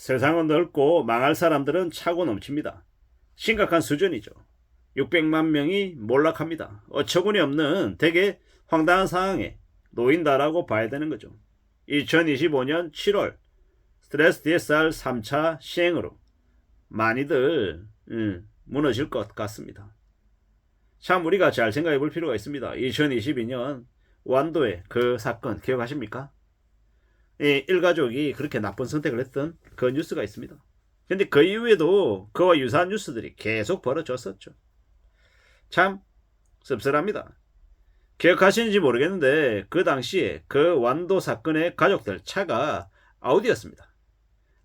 세상은 넓고 망할 사람들은 차고 넘칩니다. 심각한 수준이죠. 600만 명이 몰락합니다. 어처구니 없는 되게 황당한 상황에 놓인다라고 봐야 되는 거죠. 2025년 7월 스트레스 DSR 3차 시행으로 많이들 무너질 것 같습니다. 참 우리가 잘 생각해 볼 필요가 있습니다. 2022년 완도의 그 사건 기억하십니까? 일가족이 그렇게 나쁜 선택을 했던 그 뉴스가 있습니다. 근데 그 이후에도 그와 유사한 뉴스들이 계속 벌어졌었죠. 참 씁쓸합니다. 기억하시는지 모르겠는데 그 당시에 그 완도 사건의 가족들 차가 아우디였습니다.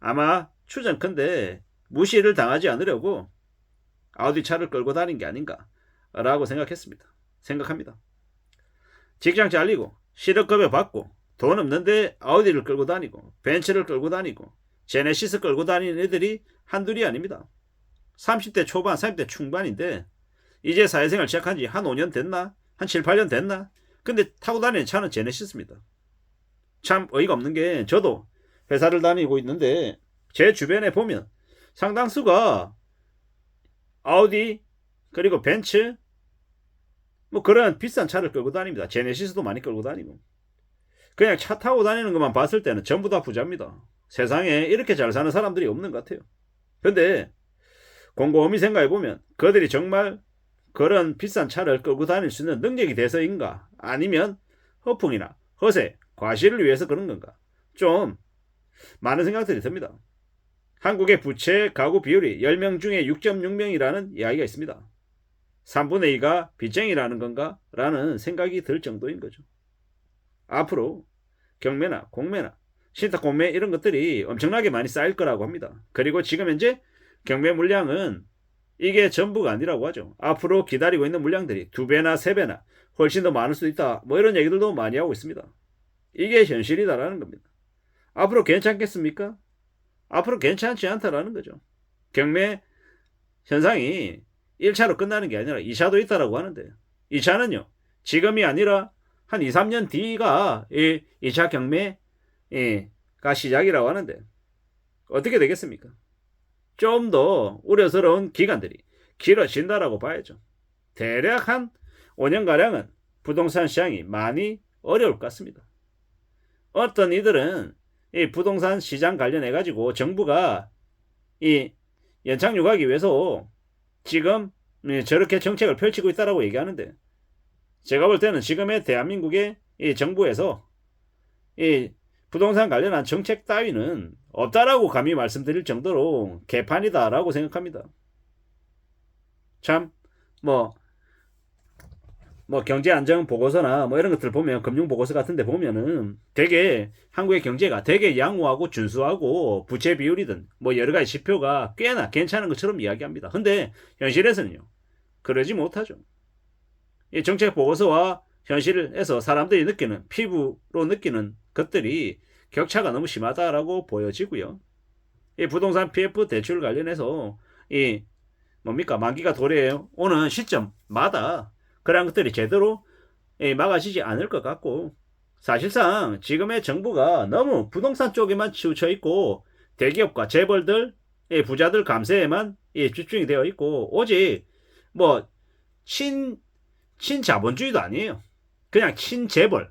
아마 추정컨대 무시를 당하지 않으려고 아우디 차를 끌고 다닌 게 아닌가 라고 생각합니다. 직장 잘리고 실업급여 받고 돈 없는데 아우디를 끌고 다니고 벤츠를 끌고 다니고 제네시스 끌고 다니는 애들이 한둘이 아닙니다. 30대 초반 30대 중반인데 이제 사회생활 시작한 지 한 5년 됐나? 한 7, 8년 됐나? 근데 타고 다니는 차는 제네시스입니다. 참 어이가 없는 게 저도 회사를 다니고 있는데 제 주변에 보면 상당수가 아우디 그리고 벤츠 뭐 그런 비싼 차를 끌고 다닙니다. 제네시스도 많이 끌고 다니고 그냥 차 타고 다니는 것만 봤을 때는 전부 다 부자입니다. 세상에 이렇게 잘 사는 사람들이 없는 것 같아요. 근데 곰곰이 생각해보면 그들이 정말 그런 비싼 차를 끌고 다닐 수 있는 능력이 돼서인가 아니면 허풍이나 허세, 과시를 위해서 그런 건가 좀 많은 생각들이 듭니다. 한국의 부채 가구 비율이 10명 중에 6.6명이라는 이야기가 있습니다. 3분의 2가 빚쟁이라는 건가? 라는 생각이 들 정도인 거죠. 앞으로 경매나 공매나 신탁 공매 이런 것들이 엄청나게 많이 쌓일 거라고 합니다. 그리고 지금 현재 경매 물량은 이게 전부가 아니라고 하죠. 앞으로 기다리고 있는 물량들이 2배나 3배나 훨씬 더 많을 수도 있다. 뭐 이런 얘기들도 많이 하고 있습니다. 이게 현실이다라는 겁니다. 앞으로 괜찮겠습니까? 앞으로 괜찮지 않다라는 거죠. 경매 현상이 1차로 끝나는 게 아니라 2차도 있다라고 하는데 2차는요. 지금이 아니라 한 2, 3년 뒤가 2차 경매가 시작이라고 하는데 어떻게 되겠습니까? 좀 더 우려스러운 기간들이 길어진다라고 봐야죠. 대략 한 5년가량은 부동산 시장이 많이 어려울 것 같습니다. 어떤 이들은 이 부동산 시장 관련해가지고 정부가 이 연착륙하기 위해서 지금 저렇게 정책을 펼치고 있다라고 얘기하는데 제가 볼 때는 지금의 대한민국의 이 정부에서 이 부동산 관련한 정책 따위는 없다라고 감히 말씀드릴 정도로 개판이다라고 생각합니다. 참 경제안정보고서나 뭐 이런 것들 보면 금융보고서 같은 데 보면은 되게 한국의 경제가 되게 양호하고 준수하고 부채 비율이든 뭐 여러 가지 지표가 꽤나 괜찮은 것처럼 이야기합니다. 근데 현실에서는요. 그러지 못하죠. 이 정책보고서와 현실에서 사람들이 느끼는 피부로 느끼는 것들이 격차가 너무 심하다라고 보여지고요. 이 부동산 PF 대출 관련해서 만기가 도래오는 시점마다 그런 것들이 제대로 막아지지 않을 것 같고 사실상 지금의 정부가 너무 부동산 쪽에만 치우쳐 있고 대기업과 재벌들 부자들 감세에만 집중이 되어 있고 오직 친자본주의도 아니에요. 그냥 친재벌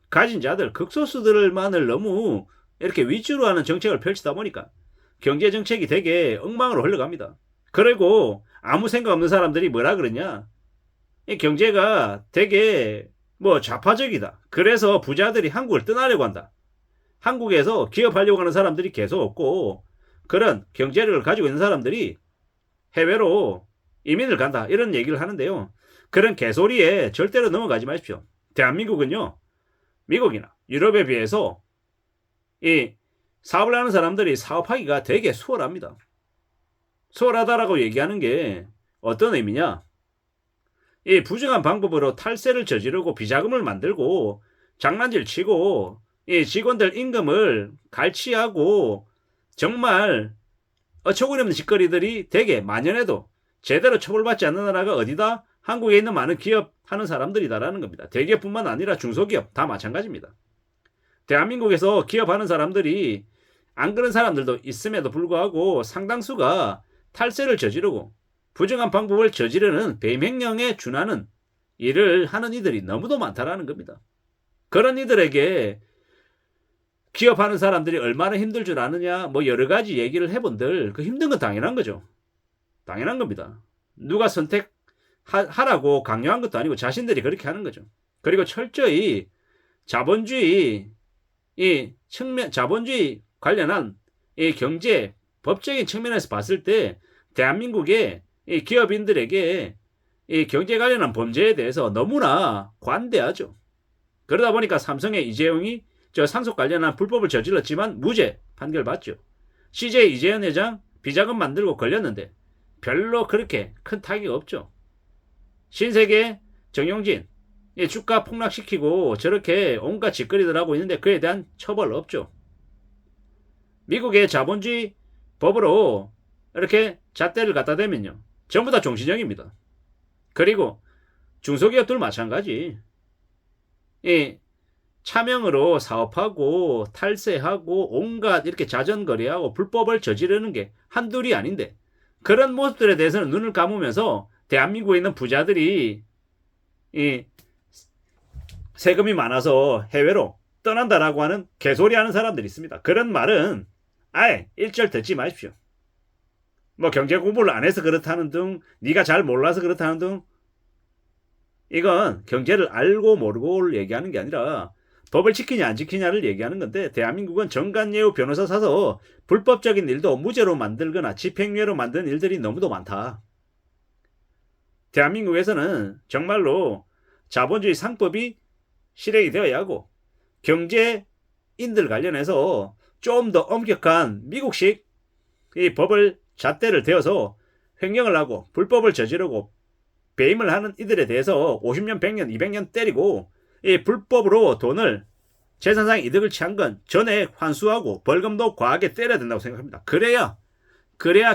가진 자들 극소수들만을 너무 이렇게 위주로 하는 정책을 펼치다 보니까 경제정책이 되게 엉망으로 흘러갑니다. 그리고 아무 생각 없는 사람들이 뭐라 그러냐 이 경제가 되게 좌파적이다. 그래서 부자들이 한국을 떠나려고 한다. 한국에서 기업하려고 하는 사람들이 계속 없고 그런 경제력을 가지고 있는 사람들이 해외로 이민을 간다. 이런 얘기를 하는데요. 그런 개소리에 절대로 넘어가지 마십시오. 대한민국은요. 미국이나 유럽에 비해서 이 사업을 하는 사람들이 사업하기가 되게 수월합니다. 수월하다라고 얘기하는 게 어떤 의미냐? 이 부정한 방법으로 탈세를 저지르고 비자금을 만들고 장난질 치고 이 직원들 임금을 갈취하고 정말 어처구니 없는 짓거리들이 되게 만연해도 제대로 처벌받지 않는 나라가 어디다? 한국에 있는 많은 기업 하는 사람들이다라는 겁니다. 대기업뿐만 아니라 중소기업 다 마찬가지입니다. 대한민국에서 기업하는 사람들이 안 그런 사람들도 있음에도 불구하고 상당수가 탈세를 저지르고 부정한 방법을 저지르는 배임 행령에 준하는 일을 하는 이들이 너무도 많다라는 겁니다. 그런 이들에게 기업하는 사람들이 얼마나 힘들 줄 아느냐, 뭐 여러 가지 얘기를 해본들 그 힘든 건 당연한 거죠. 당연한 겁니다. 누가 선택하라고 강요한 것도 아니고 자신들이 그렇게 하는 거죠. 그리고 철저히 자본주의 관련한 이 경제 법적인 측면에서 봤을 때 대한민국의 이 기업인들에게 이 경제 관련한 범죄에 대해서 너무나 관대하죠. 그러다 보니까 삼성의 이재용이 상속 관련한 불법을 저질렀지만 무죄 판결받죠. CJ 이재현 회장 비자금 만들고 걸렸는데 별로 그렇게 큰 타격이 없죠. 신세계 정용진 주가 폭락시키고 저렇게 온갖 짓거리들 하고 있는데 그에 대한 처벌 없죠. 미국의 자본주의 법으로 이렇게 잣대를 갖다 대면요 전부 다 종신형입니다. 그리고 중소기업들 마찬가지. 이 차명으로 사업하고 탈세하고 온갖 이렇게 자전거래하고 불법을 저지르는 게 한둘이 아닌데 그런 모습들에 대해서는 눈을 감으면서 대한민국에 있는 부자들이 이 세금이 많아서 해외로 떠난다라고 하는 개소리 하는 사람들이 있습니다. 그런 말은 아예 일절 듣지 마십시오. 뭐 경제 공부를 안 해서 그렇다는 등 네가 잘 몰라서 그렇다는 등 이건 경제를 알고 모르고를 얘기하는 게 아니라 법을 지키냐 안 지키냐를 얘기하는 건데 대한민국은 정관예우 변호사 사서 불법적인 일도 무죄로 만들거나 집행유예로 만드는 일들이 너무도 많다. 대한민국에서는 정말로 자본주의 상법이 실행이 되어야 하고 경제인들 관련해서 좀 더 엄격한 미국식 이 법을 잣대를 대어서 횡령을 하고 불법을 저지르고 배임을 하는 이들에 대해서 50년, 100년, 200년 때리고 이 불법으로 돈을 재산상 이득을 취한 건 전액 환수하고 벌금도 과하게 때려야 된다고 생각합니다. 그래야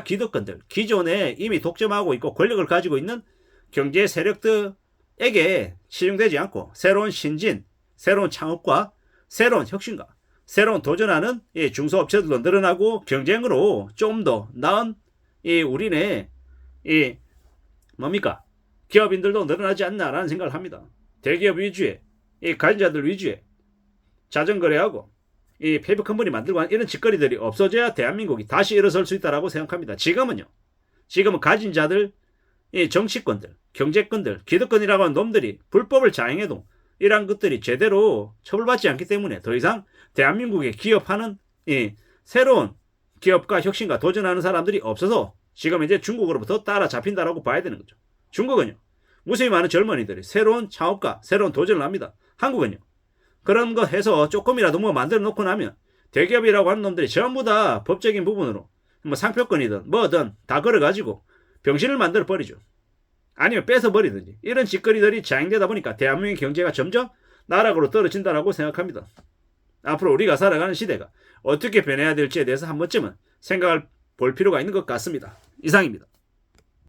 기득권들, 기존에 이미 독점하고 있고 권력을 가지고 있는 경제 세력들에게 치중되지 않고 새로운 신진, 새로운 창업과 새로운 혁신과 새로운 도전하는 이 중소업체들도 늘어나고 경쟁으로 좀 더 나은 이 우리네 이 뭡니까? 기업인들도 늘어나지 않나라는 생각을 합니다. 대기업 위주의 이 가진자들 위주의 자전거래하고 이 페이퍼 컴퍼니 만들고 하는 이런 짓거리들이 없어져야 대한민국이 다시 일어설 수 있다라고 생각합니다. 지금은 가진 자들, 이 정치권들, 경제권들, 기득권이라고 하는 놈들이 불법을 자행해도 이러한 것들이 제대로 처벌받지 않기 때문에 더 이상 대한민국에 기업하는 이 새로운 기업과 혁신과 도전하는 사람들이 없어서 지금 이제 중국으로부터 따라잡힌다라고 봐야 되는 거죠. 중국은요, 무수히 많은 젊은이들이 새로운 창업과 새로운 도전을 합니다. 한국은요, 그런 거 해서 조금이라도 뭐 만들어 놓고 나면 대기업이라고 하는 놈들이 전부 다 법적인 부분으로 뭐 상표권이든 뭐든 다 걸어가지고 병신을 만들어 버리죠. 아니면 뺏어 버리든지 이런 짓거리들이 자행되다 보니까 대한민국의 경제가 점점 나락으로 떨어진다라고 생각합니다. 앞으로 우리가 살아가는 시대가 어떻게 변해야 될지에 대해서 한 번쯤은 생각을 볼 필요가 있는 것 같습니다. 이상입니다.